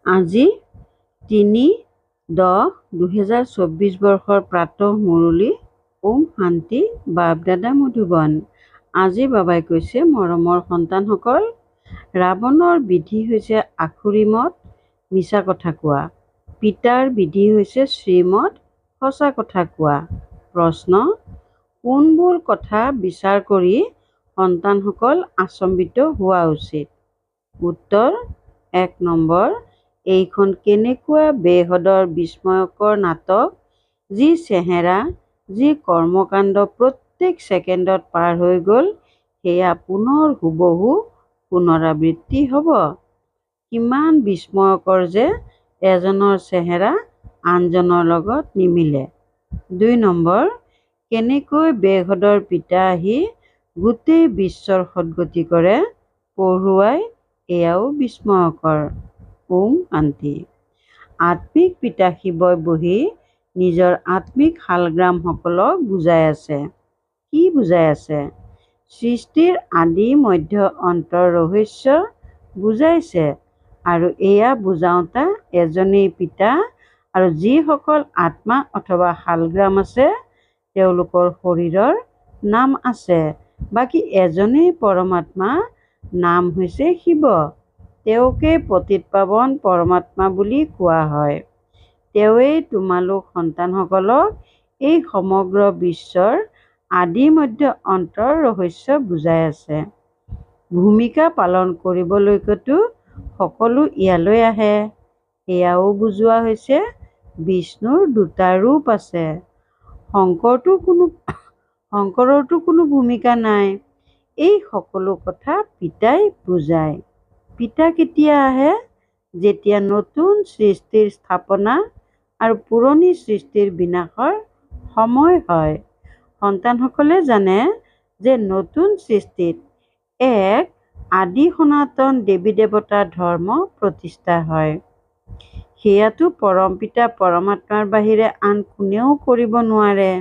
আজি ৩-১০-২০২৪ বৰ্ষৰ প্ৰাতঃ মুৰলী। ওম শান্তি। বাপ দাদা মধুবন। আজি বাবাই কৈছে, মৰমৰ সন্তানসকল, ৰাৱণৰ বিধি হৈছে আখুৰি মত, মিছা কথা কোৱা। পিতাৰ বিধি হৈছে শ্ৰীমত, সঁচা কথা কোৱা। প্ৰশ্ন: কোনবোৰ কথা বিচাৰ কৰি সন্তানসকল আচম্বিত হোৱা উচিত? উত্তৰ: ১ নম্বৰ, এইখন কেনেকুৱা বেহদৰ বিস্ময়কৰ নাটক, যি চেহেৰা, যি কৰ্মকাণ্ড প্ৰত্যেক ছেকেণ্ডত পাৰ হৈ গ'ল, সেয়া পুনৰ হুবহু পুনৰাবৃত্তি হ'ব। কিমান বিস্ময়কৰ যে এজনৰ চেহেৰা আনজনৰ লগত নিমিলে। ২ নম্বৰ, কেনেকৈ বেহদৰ পিতা আহি গোটেই বিশ্বৰ সদ্গতি কৰে, পঢ়ুৱাই, এয়াও বিস্ময়কৰ। ওম শান্তি। আত্মিক পিতা শিৱই বহি নিজৰ আত্মিক শালগ্ৰামসকলক বুজাই আছে। কি বুজাই আছে? সৃষ্টিৰ আদি মধ্য অন্তৰ ৰহস্য বুজাইছে। আৰু এয়া বুজাওঁতা এজনেই পিতা, আৰু যিসকল আত্মা অথবা শালগ্ৰাম আছে, তেওঁলোকৰ শৰীৰৰ নাম আছে। বাকী এজনেই পৰমাত্মা, নাম হৈছে শিৱ। তেওঁকেই পতিতপাৱন পৰমাত্মা বুলি কোৱা হয়। তেওঁৱেই তোমালোক সন্তানসকলক এই সমগ্ৰ বিশ্বৰ আদি মধ্য অন্তৰ ৰহস্য বুজাই আছে। ভূমিকা পালন কৰিবলৈকেতো সকলো ইয়ালৈ আহে। এয়াও বুজোৱা হৈছে, বিষ্ণুৰ ২টা ৰূপ আছে। শংকৰৰতো কোনো ভূমিকা নাই। এই সকলো কথা পিতাই বুজায়। পিতা কেতিয়া আহে? যেতিয়া নতুন সৃষ্টিৰ স্থাপনা আৰু পুৰণি সৃষ্টিৰ বিনাশৰ সময় হয়। সন্তানসকলে জানে যে নতুন সৃষ্টিত এক আদি সনাতন দেৱী দেৱতা ধৰ্ম প্ৰতিষ্ঠা হয়। সেয়াটো পৰমপিতা পৰমাত্মাৰ বাহিৰে আন কোনেও কৰিব নোৱাৰে।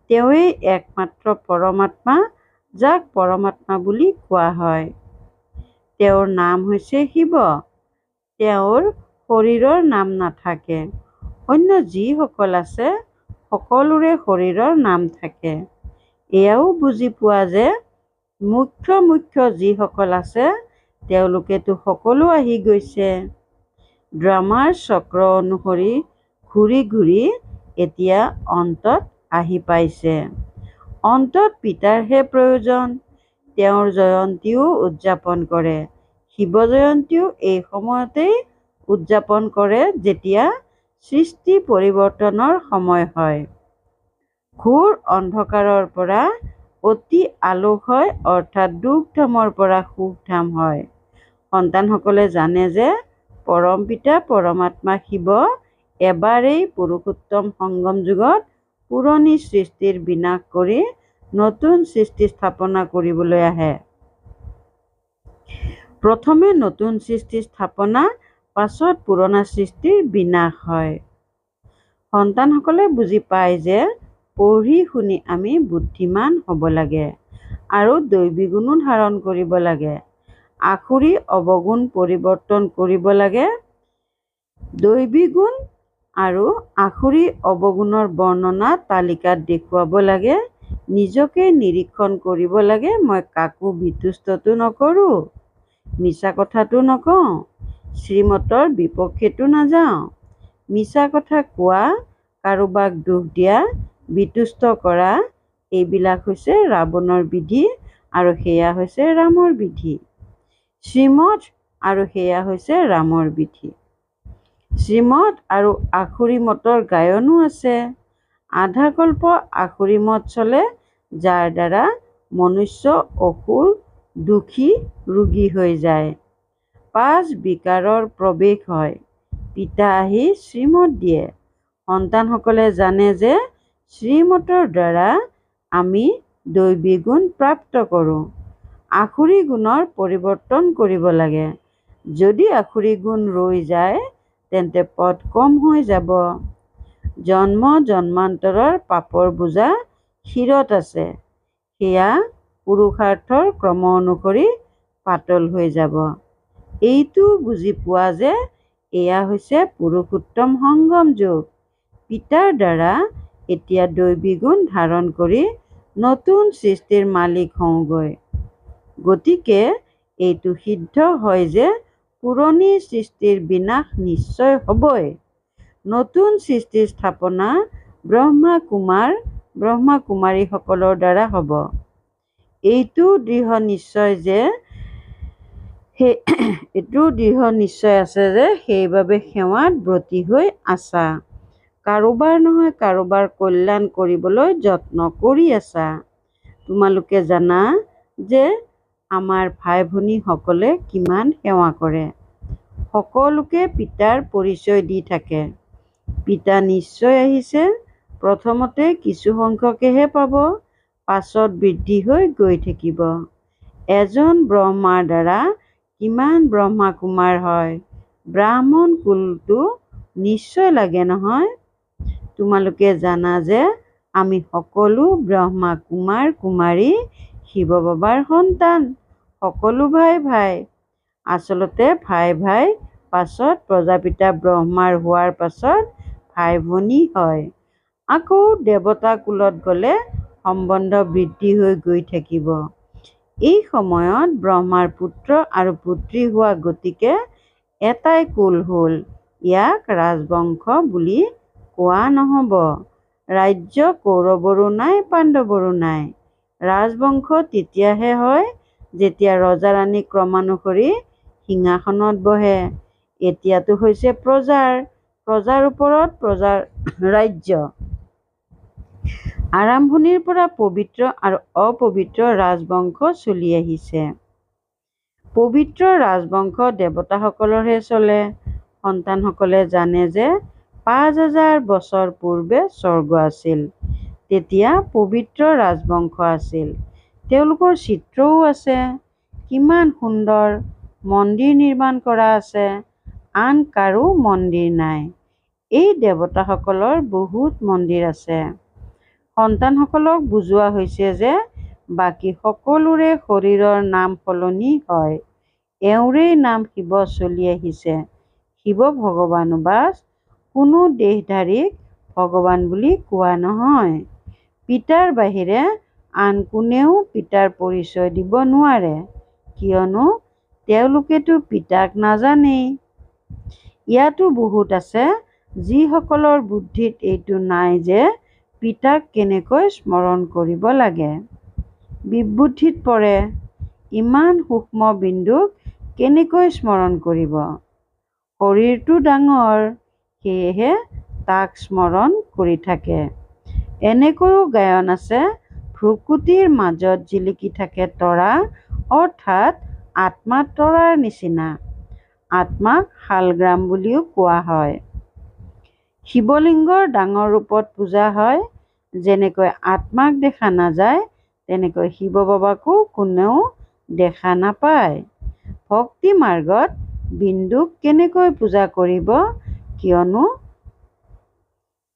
তেওঁৱেই একমাত্ৰ পৰমাত্মা, যাক পৰমাত্মা বুলি কোৱা হয়। তেওঁৰ নাম হৈছে শিৱ। তেওঁৰ শৰীৰৰ নাম নাথাকে। অন্য যিসকল আছে, সকলোৰে শৰীৰৰ নাম থাকে। এয়াও বুজি পোৱা যে মুখ্য যিসকল আছে, তেওঁলোকেতো সকলো আহি গৈছে। ড্ৰামাৰ চক্ৰ অনুসৰি ঘূৰি ঘূৰি এতিয়া অন্তত আহি পাইছে। অন্তত পিতাৰহে প্ৰয়োজন। তেওঁৰ জয়ন্তীও উদযাপন কৰে। শিৱ জয়ন্তীও এই সময়তেই উদযাপন কৰে, যেতিয়া সৃষ্টি পৰিৱৰ্তনৰ সময় হয়। ঘোৰ অন্ধকাৰৰ পৰা অতি আলোক হয়, অৰ্থাৎ দুখধামৰ পৰা সুখধাম হয়। সন্তানসকলে জানে যে পৰমপিতা পৰমাত্মা শিৱ এবাৰেই পুৰুষোত্তম সংগম যুগত পুৰণি সৃষ্টিৰ বিনাশ কৰি নতুন সৃষ্টি স্থাপনা কৰিবলৈ আহে। প্ৰথমে নতুন সৃষ্টি স্থাপনা, পাছত পুৰণা সৃষ্টিৰ বিনাশ হয়। সন্তানসকলে বুজি পায় যে পঢ়ি শুনি আমি বুদ্ধিমান হ'ব লাগে আৰু দৈবী গুণো ধাৰণ কৰিব লাগে। আসুৰী অৱগুণ পৰিৱৰ্তন কৰিব লাগে। দৈবী গুণ আৰু আসুৰী অৱগুণৰ বৰ্ণনা তালিকাত দেখুৱাব লাগে। নিজকে নিৰীক্ষণ কৰিব লাগে। মই কাকো বিতুষ্টতো নকৰোঁ, মিছা কথাটো নকওঁ, শ্ৰীমতৰ বিপক্ষেতো নাযাওঁ। মিছা কথা কোৱা, কাৰোবাক দোষ দিয়া, বিতুষ্ট কৰা, এইবিলাক হৈছে ৰাৱণৰ বিধি, আৰু সেয়া হৈছে ৰামৰ বিধি। শ্ৰীমত আৰু সেয়া হৈছে ৰামৰ বিধি। শ্ৰীমত আৰু আসুৰী মতৰ গায়নো আছে। আধাকল্প আসুৰী মত চলে, যাৰ দ্বাৰা মনুষ্য অসুৰ, দোষী, ৰোগী হৈ যায়। ৫ বিকাৰৰ প্ৰৱেশ হয়। পিতা আহি শ্ৰীমত দিয়ে। সন্তানসকলে জানে যে শ্ৰীমতৰ দ্বাৰা আমি দৈবী গুণ প্ৰাপ্ত কৰোঁ। আসুৰী গুণৰ পৰিৱৰ্তন কৰিব লাগে। যদি আসুৰী গুণ ৰৈ যায়, তেন্তে পদ কম হৈ যাব। জন্ম জন্মান্তৰৰ পাপৰ বোজা শিৰত আছে। সেয়া পুৰুষাৰ্থৰ ক্ৰম অনুসৰি পাতল হৈ যাব। এইটোও বুজি পোৱা যে এয়া হৈছে পুৰুষোত্তম সংগম যোগ। পিতাৰ দ্বাৰা এতিয়া দৈৱী গুণ ধাৰণ কৰি নতুন সৃষ্টিৰ মালিক হওঁগৈ। গতিকে এইটো সিদ্ধ হয় যে পুৰণি সৃষ্টিৰ বিনাশ নিশ্চয় হ'বই। নতুন সৃষ্টিৰ স্থাপনা ব্ৰহ্মা কুমাৰীসকলৰ দ্বাৰা হ'ব। এইটো দৃঢ় নিশ্চয় আছে যে সেইবাবে সেৱাত ব্ৰতী হৈ আছা। কাৰোবাৰ নহয় কাৰোবাৰ কল্যাণ কৰিবলৈ যত্ন কৰি আছা। তোমালোকে জানা যে আমাৰ ভাই ভনীসকলে কিমান সেৱা কৰে। সকলোকে পিতাৰ পৰিচয় দি থাকে। পিতা নিশ্চয় আহিছে। প্ৰথমতে কিছু সংখ্যকেহে পাব, পাছত বৃদ্ধি হৈ গৈ থাকিব। এজন ব্ৰহ্মাৰ দ্বাৰা কিমান ব্ৰহ্মা কুমাৰ হয়। ব্ৰাহ্মণ কুলটো নিশ্চয় লাগে নহয়। তোমালোকে জানা যে আমি সকলো ব্ৰহ্মা কুমাৰী শিৱ বাবাৰ সন্তান। সকলো ভাই। আচলতে ভাই পাছত প্ৰজাপিতা ব্ৰহ্মাৰ হোৱাৰ পাছত ভাই ভনী হয়। আকৌ দেৱতা কুলত গ'লে সম্বন্ধ বৃদ্ধি হৈ গৈ থাকিব। এই সময়ত ব্ৰহ্মাৰ পুত্ৰ আৰু পুত্ৰী হোৱা গতিকে এটাই কুল হ'ল। ইয়াক ৰাজবংশ বুলি কোৱা নহ'ব। ৰাজ্য কৌৰৱৰো নাই, পাণ্ডৱৰো নাই। ৰাজবংশ তেতিয়াহে হয় যেতিয়া ৰজা-ৰাণী ক্ৰমানুসৰি সিংহাসনত বহে। এতিয়াটো হৈছে প্ৰজাৰ ওপৰত প্ৰজাৰ ৰাজ্য। আৰম্ভণিৰ পৰা পবিত্ৰ আৰু অপবিত্ৰ ৰাজবংশ চলি আহিছে। পবিত্ৰ ৰাজবংশ দেৱতাসকলৰহে চলে। সন্তানসকলে জানে যে ৫,০০০ বছৰ পূৰ্বে স্বৰ্গ আছিল। তেতিয়া পবিত্ৰ ৰাজবংশ আছিল। তেওঁলোকৰ চিত্ৰও আছে। কিমান সুন্দৰ মন্দিৰ নিৰ্মাণ কৰা আছে। আন কাৰো মন্দিৰ নাই। এই দেৱতাসকলৰ বহুত মন্দিৰ আছে। সন্তানসকলক বুজোৱা হৈছে যে বাকী সকলোৰে শৰীৰৰ নাম সলনি হয়। এওঁৰেই নাম শিৱ চলি আহিছে। শিৱ ভগৱানো বাছ। কোনো দেহধাৰীক ভগৱান বুলি কোৱা নহয়। পিতাৰ বাহিৰে আন কোনেও পিতাৰ পৰিচয় দিব নোৱাৰে। কিয়নো তেওঁলোকেতো পিতাক নাজানেই। ইয়াতো বহুত আছে যিসকলৰ বুদ্ধিত এইটো নাই যে পিতাক কেনেকৈ স্মৰণ কৰিব লাগে। বিবুদ্ধিত পৰে। ইমান সূক্ষ্ম বিন্দুক কেনেকৈ স্মৰণ কৰিব। শৰীৰটো ডাঙৰ, সেয়েহে তাক স্মৰণ কৰি থাকে। এনেকৈও গায়ন আছে, ভ্ৰুকুটিৰ মাজত জিলিকি থাকে তৰা, অৰ্থাৎ আত্মা তৰাৰ নিচিনা। আত্মাক শালগ্ৰাম বুলিও কোৱা হয়। শিৱলিংগৰ ডাঙৰ ৰূপত পূজা হয়। যেনেকৈ আত্মাক দেখা নাযায়, তেনেকৈ শিৱ বাবাকো কোনেও দেখা নাপায়। ভক্তি মাৰ্গত বিন্দুক কেনেকৈ পূজা কৰিব, কিয়নো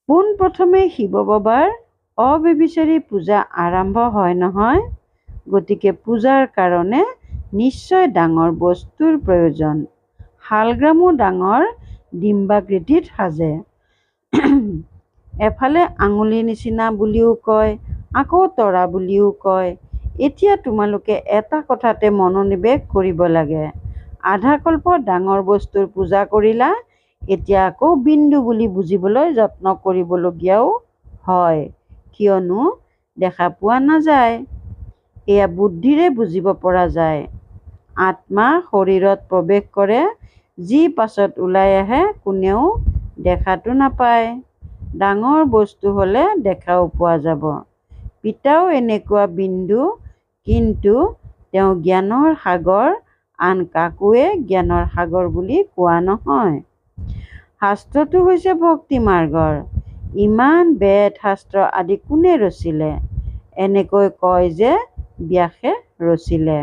পোনপ্ৰথমে শিৱ বাবাৰ অব্যভিচাৰী পূজা আৰম্ভ হয় নহয়। গতিকে পূজাৰ কাৰণে নিশ্চয় ডাঙৰ বস্তুৰ প্ৰয়োজন। শালগ্ৰামো ডাঙৰ ডিম্বাকৃতিত সাজে। এফালে আঙুলিৰ নিচিনা বুলিও কয়, আকৌ তৰা বুলিও কয়। এতিয়া তোমালোকে এটা কথাতে মনোনিৱেশ কৰিব লাগে। আধা কল্প ডাঙৰ বস্তুৰ পূজা কৰিলা, এতিয়া আকৌ বিন্দু বুলি বুজিবলৈ যত্ন কৰিবলগীয়াও হয়। কিয়নো দেখা পোৱা নাযায়। এয়া বুদ্ধিৰে বুজিব পৰা যায়। আত্মা শৰীৰত প্ৰৱেশ কৰে, যি পাছত ওলাই আহে কোনেও দেখাটো নাপায়। ডাঙৰ বস্তু হ'লে দেখাও পোৱা যাব। পিতাও এনেকুৱা বিন্দু, কিন্তু তেওঁ জ্ঞানৰ সাগৰ, আন কাকোৱে জ্ঞানৰ সাগৰ বুলি কোৱা নহয়। শাস্ত্ৰটো হৈছে ভক্তি মাৰ্গৰ। ইমান বেদ শাস্ত্ৰ আদি কোনে ৰচিলে? এনেকৈ কয় যে ব্যাসে ৰচিলে।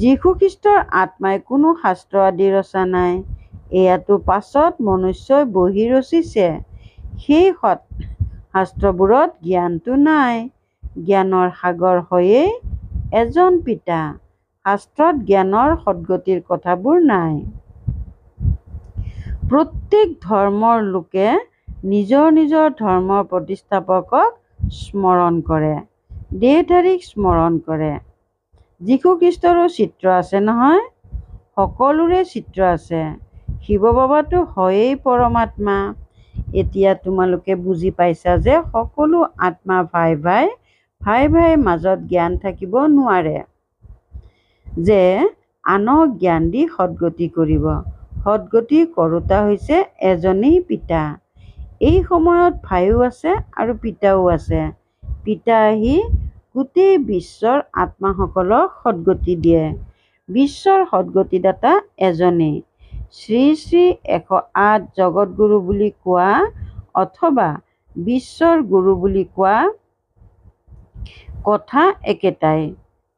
যীশুখ্ৰীষ্টৰ আত্মাই কোনো শাস্ত্ৰ আদি ৰচা নাই। এয়াতো পাছত মনুষ্যই বহি ৰচিছে। সেই শাস্ত্ৰবোৰত জ্ঞানটো নাই। জ্ঞানৰ সাগৰ হয়েই এজন পিতা। শাস্ত্ৰত জ্ঞানৰ সদ্গতিৰ কথাবোৰ নাই। প্ৰত্যেক ধৰ্মৰ লোকে নিজৰ নিজৰ ধৰ্মৰ প্ৰতিষ্ঠাপকক স্মৰণ কৰে, দেহধাৰীক স্মৰণ কৰে। যীশুখ্ৰীষ্টৰো চিত্ৰ আছে নহয়, সকলোৰে চিত্ৰ আছে। শিৱ বাবাটো হয়েই পৰমাত্মা। এতিয়া তোমালোকে বুজি পাইছা যে সকলো আত্মা ভাই ভাই মাজত জ্ঞান থাকিব নোৱাৰে যে আনক জ্ঞান দি সদ্গতি কৰিব। সদ্গতি কৰোঁতা হৈছে এজনেই পিতা। এই সময়ত ভাইও আছে আৰু পিতাও আছে। পিতা আহি গোটেই বিশ্বৰ আত্মাসকলক সদ্গতি দিয়ে। বিশ্বৰ সদ্গতিদাতা এজনেই। শ্ৰী শ্ৰী 108 জগতগুৰু বুলি কোৱা অথবা বিশ্বৰ গুৰু বুলি কোৱা কথা একেটাই।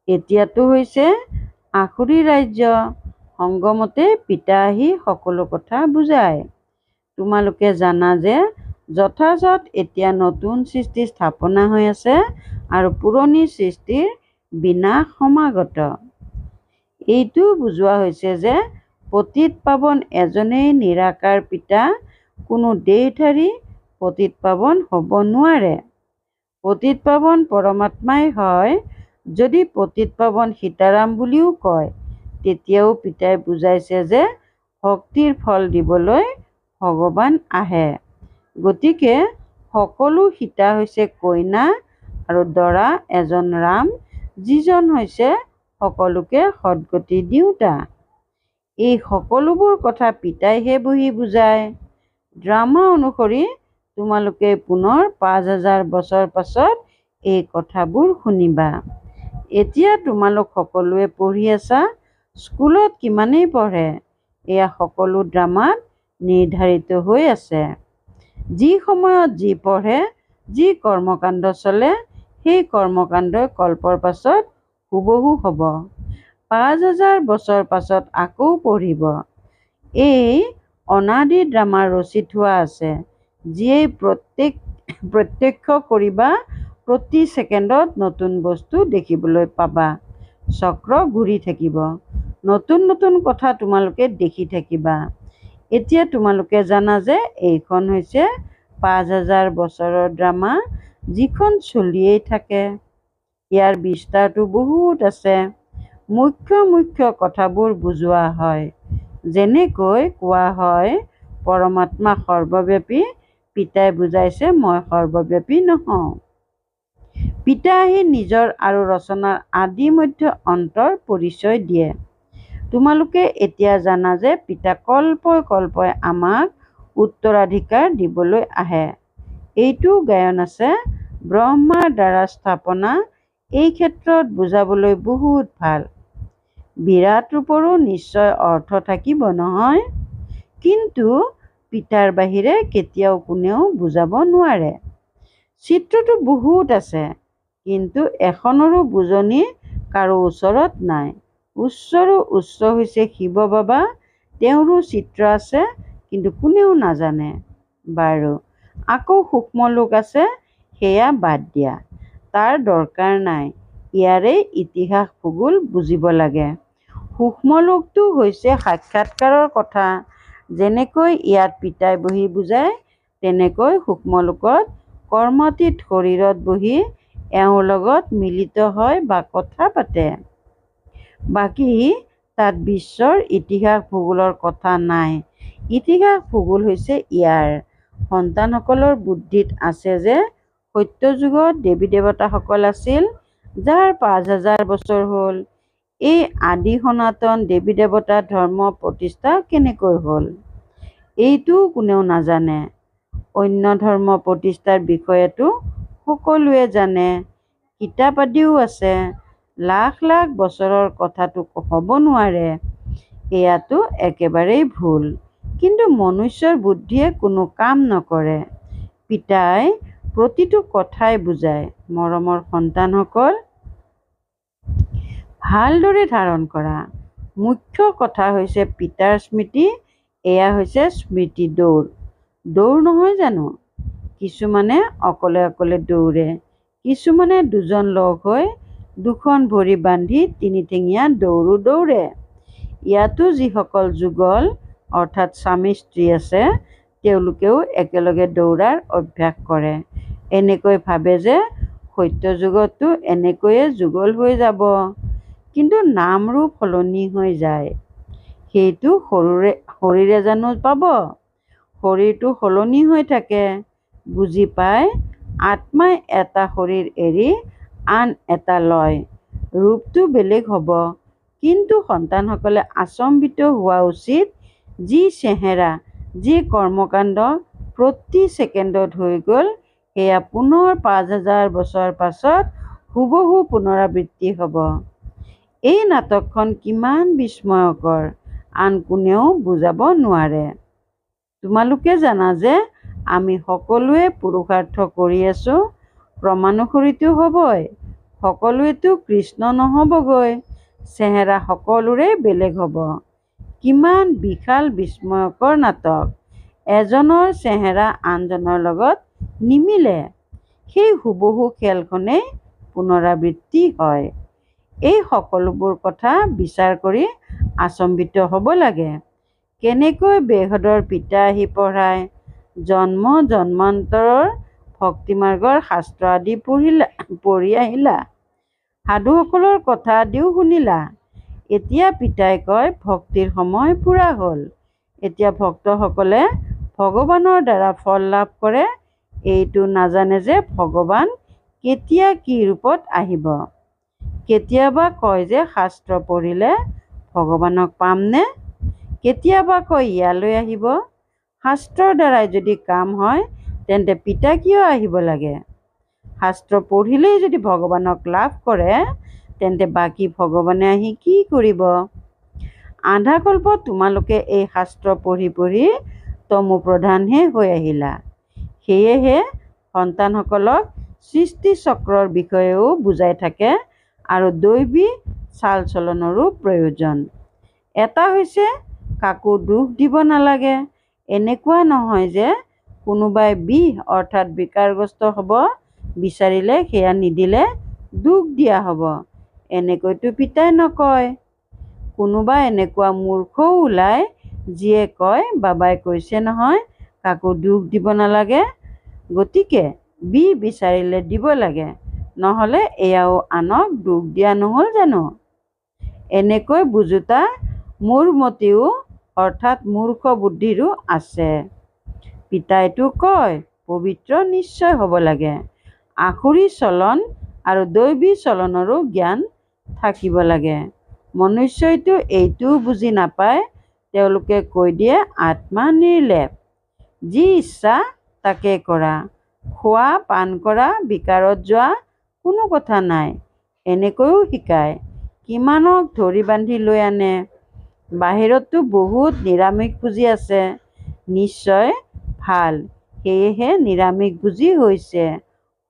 এতিয়াতো হৈছে আসুৰী ৰাজ্য। সংগমতে পিতা আহি সকলো কথা বুজায়। তোমালোকে জানা যে যথাযথ এতিয়া নতুন সৃষ্টি স্থাপনা হৈ আছে আৰু পুৰণি সৃষ্টিৰ বিনাশ সমাগত। এইটো বুজোৱা হৈছে যে পতিত পাৱন এজনেই নিৰাকাৰ পিতা, কোনো দেহধাৰী পতিত পাৱন হ'ব নোৱাৰে। পতিত পাৱন পৰমাত্মাই হয়। যদি পতিত পাৱন সীতাৰাম বুলিও কয়, তেতিয়াও পিতাই বুজাইছে যে ভক্তিৰ ফল দিবলৈ ভগৱান আহে। গতিকে সকলো সীতা হৈছে কইনা আৰু দৰা এজন ৰাম, যিজন হৈছে সকলোকে সদ্গতি দিওঁতা। এই সকলোবোৰ কথা পিতাইহে বহি বুজায়। ড্ৰামা অনুসৰি তোমালোকে পুনৰ 5000 বছৰ পাছত এই কথাবোৰ শুনিবা। এতিয়া তোমালোক সকলোৱে পঢ়ি আছা। স্কুলত কিমানেই পঢ়ে, এয়া সকলো ড্ৰামাত নিৰ্ধাৰিত হৈ আছে। যি সময়ত যি পঢ়ে, যি কৰ্মকাণ্ড চলে, সেই কৰ্মকাণ্ডই কল্পৰ পাছত হুবহু হ'ব। 5000 বছৰ পাছত আকৌ পঢ়িব। এই অনাদি ড্ৰামা ৰচি থোৱা আছে, যিয়েই প্ৰত্যক্ষ কৰিবা। প্ৰতি ছেকেণ্ডত নতুন বস্তু দেখিবলৈ পাবা। চক্ৰ ঘূৰি থাকিব। নতুন নতুন কথা তোমালোকে দেখি থাকিবা। এতিয়া তোমালোকে জানা যে এইখন হৈছে 5000 বছৰৰ ড্ৰামা, যিখন চলিয়েই থাকে। ইয়াৰ বিস্তাৰটো বহুত আছে। মুখ্য কথাবোৰ বুজোৱা হয়। যেনেকৈ কোৱা হয় পৰমাত্মা সৰ্বব্যাপী, পিতাই বুজাইছে মই সৰ্বব্যাপী নহওঁ। পিতা আহি নিজৰ আৰু ৰচনাৰ আদি মধ্য অন্তৰ পৰিচয় দিয়ে। তোমালোকে এতিয়া জানা যে পিতা কল্পই আমাক উত্তৰাধিকাৰ দিবলৈ আহে। এইটো গায়ন আছে, ব্ৰহ্মাৰ দ্বাৰা স্থাপনা। এই ক্ষেত্ৰত বুজাবলৈ বহুত ভাল। বিৰাট ৰূপৰো নিশ্চয় অৰ্থ থাকিব নহয়, কিন্তু পিতাৰ বাহিৰে কেতিয়াও কোনেও বুজাব নোৱাৰে। চিত্ৰটো বহুত আছে, কিন্তু এখনৰো বুজনি কাৰো ওচৰত নাই। উচ্চৰো উচ্চ হৈছে শিৱ বাবা। তেওঁৰো চিত্ৰ আছে, কিন্তু কোনেও নাজানে। বাৰু, আকৌ সূক্ষ্ম লোক আছে, সেয়া বাদ দিয়া, তাৰ দৰকাৰ নাই। ইয়াৰে ইতিহাস ভূগোল বুজিব লাগে। সূক্ষ্ম লোকটো হৈছে সাক্ষাৎকাৰৰ কথা। যেনেকৈ ইয়াত পিতাই বহি বুজায়, তেনেকৈ সূক্ষ্ম লোকত কৰ্মাতীত শৰীৰত বহি এওঁৰ লগত মিলিত হয় বা কথা পাতে। বাকী তাত বিশ্বৰ ইতিহাস ভূগোলৰ কথা নাই। ইতিহাস ভূগোল হৈছে ইয়াৰ। সন্তানসকলৰ বুদ্ধিত আছে যে সত্য যুগত দেৱী দেৱতাসকল আছিল, যাৰ 5000 বছৰ হ'ল। এই আদি সনাতন দেৱী দেৱতা ধৰ্ম প্ৰতিষ্ঠা কেনেকৈ হ'ল, এইটোও কোনেও নাজানে। অন্য ধৰ্ম প্ৰতিষ্ঠাৰ বিষয়েতো সকলোৱে জানে, কিতাপ আদিও আছে। লাখ লাখ বছৰৰ কথাটো হ'ব নোৱাৰে। এয়াতো একেবাৰেই ভুল। কিন্তু মনুষ্যৰ বুদ্ধিয়ে কোনো কাম নকৰে। পিতাই প্ৰতিটো কথাই বুজায়। মৰমৰ সন্তানসকল, ভালদৰে ধাৰণ কৰা। মুখ্য কথা হৈছে পিতাৰ স্মৃতি। এয়া হৈছে স্মৃতি দৌৰ। দৌৰ নহয় জানো? কিছুমানে অকলে অকলে দৌৰে, কিছুমানে দুজন লগ হৈ দুখন ভৰি বান্ধি তিনিঠেঙীয়া দৌৰো দৌৰে। ইয়াতো যিসকল যুগল অৰ্থাৎ স্বামী স্ত্ৰী আছে, তেওঁলোকেও একেলগে দৌৰাৰ অভ্যাস কৰে। এনেকৈ ভাবে যে সত্যযুগতো এনেকৈয়ে যুগল হৈ যাব, কিন্তু নাম ৰূপ সলনি হৈ যায়। সেইটো শৰীৰে জানো পাব? শৰীৰটো সলনি হৈ থাকে। বুজি পাই আত্মাই এটা শৰীৰ এৰি আন এটা লয়। ৰূপটো বেলেগ হ'ব, কিন্তু সন্তানসকলে আচম্বিত হোৱা উচিত, যি চেহেৰা, যি কৰ্মকাণ্ড প্ৰতি ছেকেণ্ডত হৈ গ'ল, সেয়া পুনৰ ৫,০০০ বছৰ পাছত হুবহু পুনৰাবৃত্তি হ'ব। এই নাটকখন কিমান বিস্ময়কৰ, আন কোনেও বুজাব নোৱাৰে। তোমালোকে জানা যে আমি সকলোৱে পুৰুষাৰ্থ কৰি আছোঁ, ক্ৰমানুসৰিতো হ'বই। সকলোৱেতো কৃষ্ণ নহ'বগৈ, চেহেৰা সকলোৰে বেলেগ হ'ব। কিমান বিশাল বিস্ময়কৰ নাটক! এজনৰ চেহেৰা আনজনৰ লগত নিমিলে, সেই হুবহু খেলখনেই পুনৰাবৃত্তি হয়। এই সকলোবোৰ কথা বিচাৰ কৰি আচম্বিত হ'ব লাগে। কেনেকৈ বেহদৰ পিতা আহি পঢ়ায়, জন্ম জন্মান্তৰৰ ভক্তিমাৰ্গৰ শাস্ত্ৰ আদি পঢ়ি আহিলা, সাধুসকলৰ কথা আদিও শুনিলা। এতিয়া পিতাই কয় ভক্তিৰ সময় পূৰা হ'ল। এতিয়া ভক্তসকলে ভগৱানৰ দ্বাৰা ফল লাভ কৰে, এইটো নাজানে যে ভগৱান কেতিয়া কি ৰূপত আহিব। কেতিয়াবা কয় যে শাস্ত্ৰ পঢ়িলে ভগৱানক পামনে? কেতিয়াবা কয় ইয়ালৈ আহিব। শাস্ত্ৰৰ দ্বাৰাই যদি কাম হয়, তেন্তে পিতা কিয় আহিব লাগে? শাস্ত্ৰ পঢ়িলেই যদি ভগৱানক লাভ কৰে, তেন্তে বাকী ভগৱানে আহি কি কৰিব? আধা কল্প তোমালোকে এই শাস্ত্ৰ পঢ়ি পঢ়ি তমোপ্ৰধানহে হৈ আহিলা। সেয়েহে সন্তানসকলক সৃষ্টি চক্ৰৰ বিষয়েও বুজাই থাকে আৰু দৈবী চাল চলনৰো প্ৰয়োজন। এটা হৈছে কাকো দুখ দিব নালাগে। এনেকুৱা নহয় যে কোনোবাই বিষ অৰ্থাৎ বিকাৰগ্ৰস্ত হ'ব বিচাৰিলে সেয়া নিদিলে দুখ দিয়া হ'ব, এনেকৈতো পিতাই নকয়। কোনোবা এনেকুৱা মূৰ্খও ওলায় যিয়ে কয় বাবাই কৈছে নহয় কাকো দুখ দিব নালাগে, গতিকে বিষ বিচাৰিলে দিব লাগে, নহ'লে এয়াও আনক দুখ দিয়া নহ'ল জানো? এনেকৈ বুজোতা মূঢ়মতিও অৰ্থাৎ মূৰ্খ বুদ্ধিৰো আছে। পিতাইতো কয় পবিত্ৰ নিশ্চয় হ'ব লাগে, আসুৰী চলন আৰু দৈবী চলনৰো জ্ঞান থাকিব লাগে। মনুষ্যইতো এইটোও বুজি নাপায়। তেওঁলোকে কৈ দিয়ে আত্মা নিৰ্লেপ, যি ইচ্ছা তাকে কৰা, খোৱা পান কৰা, বিকাৰত যোৱা, কোনো কথা নাই, এনেকৈও শিকায়। কিমানক ধৰি বান্ধি লৈ আনে। বাহিৰততো বহুত নিৰামিষভোজী আছে, নিশ্চয় ভাল, সেয়েহে নিৰামিষভোজী হৈছে।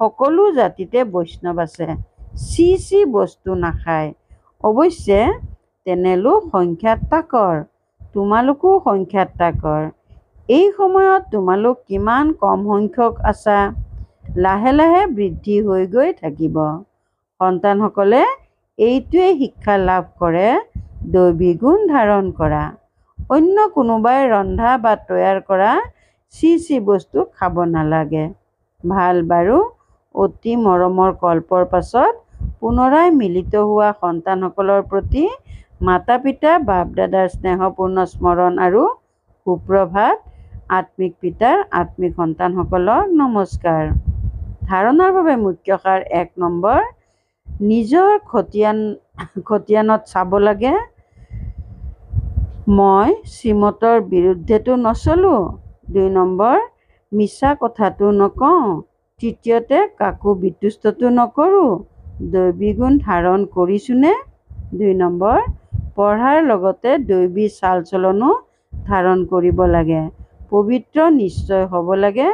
সকলো জাতিতে বৈষ্ণৱ আছে, চি বস্তু নাখায়। অৱশ্যে তেনে লোক সংখ্যাত তাকৰ, তোমালোকো সংখ্যাত তাকৰ। এই সময়ত তোমালোক কিমান কম সংখ্যক আছা, লাহে লাহে বৃদ্ধি হৈ গৈ থাকিব। সন্তানসকলে এইটোৱে শিক্ষা লাভ কৰে, দৈবী গুণ ধাৰণ কৰা। অন্য কোনোবাই ৰন্ধা বা তৈয়াৰ কৰা চি বস্তু খাব নালাগে। ভাল বাৰু, অতি মৰমৰ কল্পৰ পাছত পুনৰাই মিলিত হোৱা সন্তানসকলৰ প্ৰতি মাতা পিতা বাপ দাদাৰ স্নেহপূৰ্ণ স্মৰণ আৰু সুপ্ৰভাত। আত্মিক পিতাৰ আত্মিক সন্তানসকলক নমস্কাৰ। ধাৰণাৰ বাবে মুখ্য সাৰ ১ নম্বৰ, নিজৰ খতিয়ানত চাব লাগে। মই শ্ৰীমতৰ বিৰুদ্ধেতো নচলো। ২ নম্বৰ, মিছা কথাটো নকওঁ। তৃতীয়তে, কাকো বিতুষ্টতো নকৰোঁ। দৈবী গুণ ধাৰণ কৰিছোঁনে? ২ নম্বৰ, পঢ়াৰ লগতে দৈবী চাল চলনো ধাৰণ কৰিব লাগে। পবিত্ৰ নিশ্চয় হ'ব লাগে,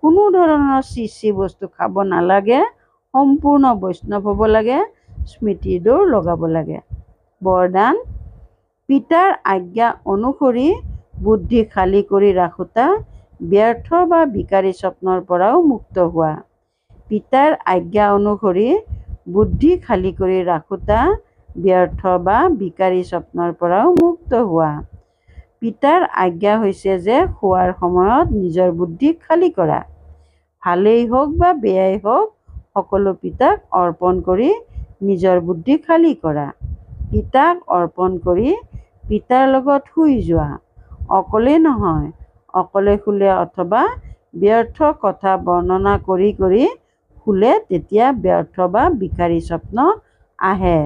কোনো ধৰণৰ চি বস্তু খাব নালাগে, সম্পূৰ্ণ বৈষ্ণৱ হ'ব লাগে, স্মৃতিৰ দৌৰ লগাব লাগে। বৰদান, পিতাৰ আজ্ঞা অনুসৰি বুদ্ধি খালী কৰি ৰাখোঁতা, ব্যৰ্থ বা বিকাৰী স্বপ্নৰ পৰাও মুক্ত হোৱা। পিতাৰ আজ্ঞা অনুসৰি বুদ্ধি খালী কৰি ৰাখোঁতা, ব্যৰ্থ বা বিকাৰী স্বপ্নৰ পৰাও মুক্ত হোৱা। পিতাৰ আজ্ঞা হৈছে যে খোৱাৰ সময়ত নিজৰ বুদ্ধি খালী কৰা। ভালেই হওক বা বেয়াই হওক, সকলো পিতাক অৰ্পণ কৰি নিজৰ বুদ্ধি খালী কৰা। পিতাক অৰ্পণ কৰি পিতাৰ লগত শুই যোৱা। অকলে নহয়, অকলে শুলে অথবা ব্যৰ্থ কথা বৰ্ণনা কৰি কৰি শুলে তেতিয়া ব্যৰ্থ বা বিকাৰী স্বপ্ন আহে।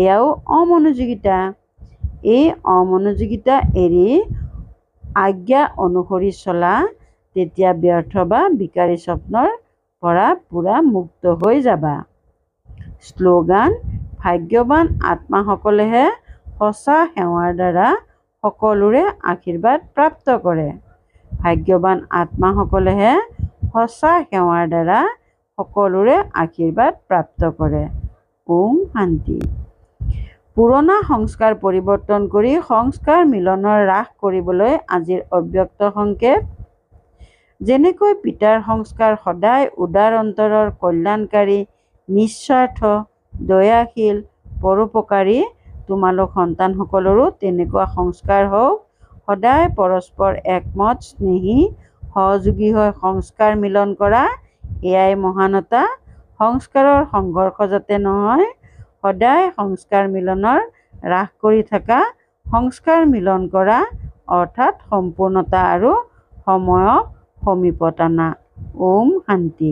এয়াও অমনোযোগিতা। এই অমনোযোগিতা এৰি আজ্ঞা অনুসৰি চলা, তেতিয়া ব্যৰ্থ বা বিকাৰী স্বপ্নৰ পৰা পূৰা মুক্ত হৈ যাবা। শ্লোগান: ভাগ্যৱান আত্মাসকলেহে সঁচা সেৱাৰ দ্বাৰা সকলোৰে আশীৰ্বাদ প্ৰাপ্ত কৰে। ভাগ্যৱান আত্মাসকলেহে সঁচা সেৱাৰ দ্বাৰা সকলোৰে আশীৰ্বাদ প্ৰাপ্ত কৰে। ওম শান্তি। পুৰণা সংস্কাৰ পৰিৱৰ্তন কৰি সংস্কাৰ মিলনৰ ৰাস কৰিবলৈ আজিৰ অব্যক্ত সংকেত: যেনেকৈ পিতাৰ সংস্কাৰ সদায় উদাৰ অন্তৰৰ, কল্যাণকাৰী, নিস্বাৰ্থ, দয়াশীল, পৰোপকাৰী, তোমালোক সন্তানসকলৰো তেনেকুৱা সংস্কাৰ হওক। সদায় পৰস্পৰ একমত, স্নেহী, সহযোগী হৈ সংস্কাৰ মিলন কৰা, এয়াই মহানতা। সংস্কাৰৰ সংঘৰ্ষ যাতে নহয়, সদায় সংস্কাৰ মিলনৰ ৰাস কৰি থকা, সংস্কাৰ মিলন কৰা অৰ্থাৎ সম্পূৰ্ণতা আৰু সময়ক সমীপত অনা। ওম শান্তি।